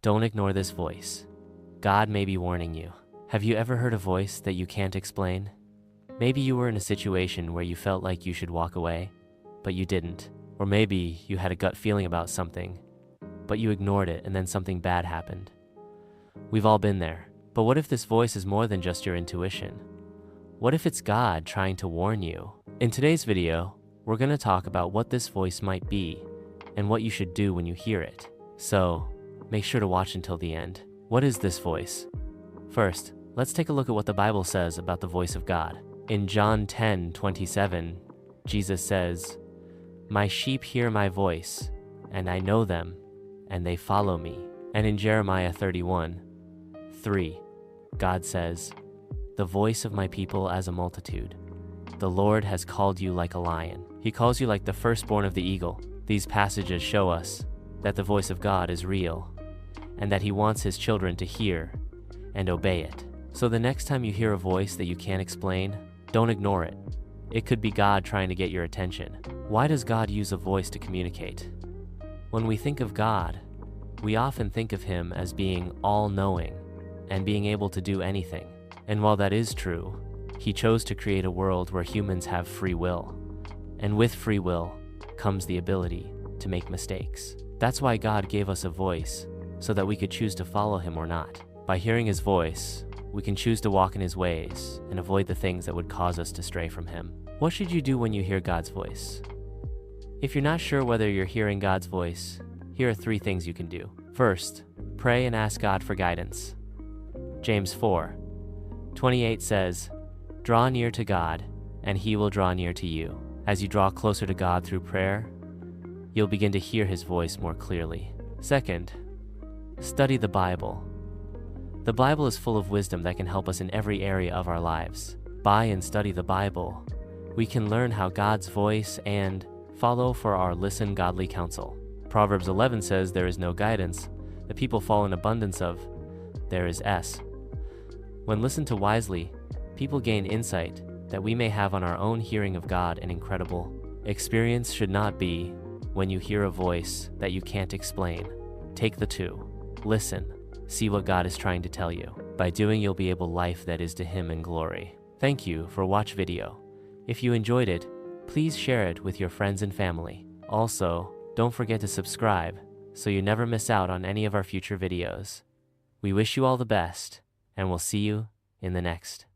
Don't ignore this voice. God may be warning you. Have you ever heard a voice that you can't explain? Maybe you were in a situation where you felt like you should walk away, but you didn't. Or maybe you had a gut feeling about something, but you ignored it and then something bad happened. We've all been there. But what if this voice is more than just your intuition? What if it's God trying to warn you? In today's video, we're going to talk about what this voice might be and what you should do when you hear it. So, make sure to watch until the end. What is this voice? First, let's take a look at what the Bible says about the voice of God. In John 10:27, Jesus says, "My sheep hear my voice, and I know them, and they follow me." And in Jeremiah 31:3, God says, "The voice of my people as a multitude. The Lord has called you like a lion. He calls you like the firstborn of the eagle." These passages show us that the voice of God is real, and that He wants His children to hear and obey it. So the next time you hear a voice that you can't explain, don't ignore it. It could be God trying to get your attention. Why does God use a voice to communicate? When we think of God, we often think of Him as being all-knowing and being able to do anything. And while that is true, He chose to create a world where humans have free will. And with free will comes the ability to make mistakes. That's why God gave us a voice, so that we could choose to follow Him or not. By hearing His voice, we can choose to walk in His ways and avoid the things that would cause us to stray from Him. What should you do when you hear God's voice? If you're not sure whether you're hearing God's voice, here are 3 things you can do. First, pray and ask God for guidance. James 4:28 says, "Draw near to God, and He will draw near to you." As you draw closer to God through prayer, you'll begin to hear His voice more clearly. Second, study the Bible. The Bible is full of wisdom that can help us in every area of our lives. By and study the Bible, we can learn how God's voice and follow for our listen godly counsel. Proverbs 11 says there is no guidance. The people fall in abundance of. There is S. When listened to wisely, people gain insight that we may have on our own hearing of God an incredible experience should not be when you hear a voice that you can't explain. Take the 2. Listen. See what God is trying to tell you. By doing, you'll be able life that is to Him in glory. Thank you for watch video. If you enjoyed it, please share it with your friends and family. Also, don't forget to subscribe so you never miss out on any of our future videos. We wish you all the best, and we'll see you in the next.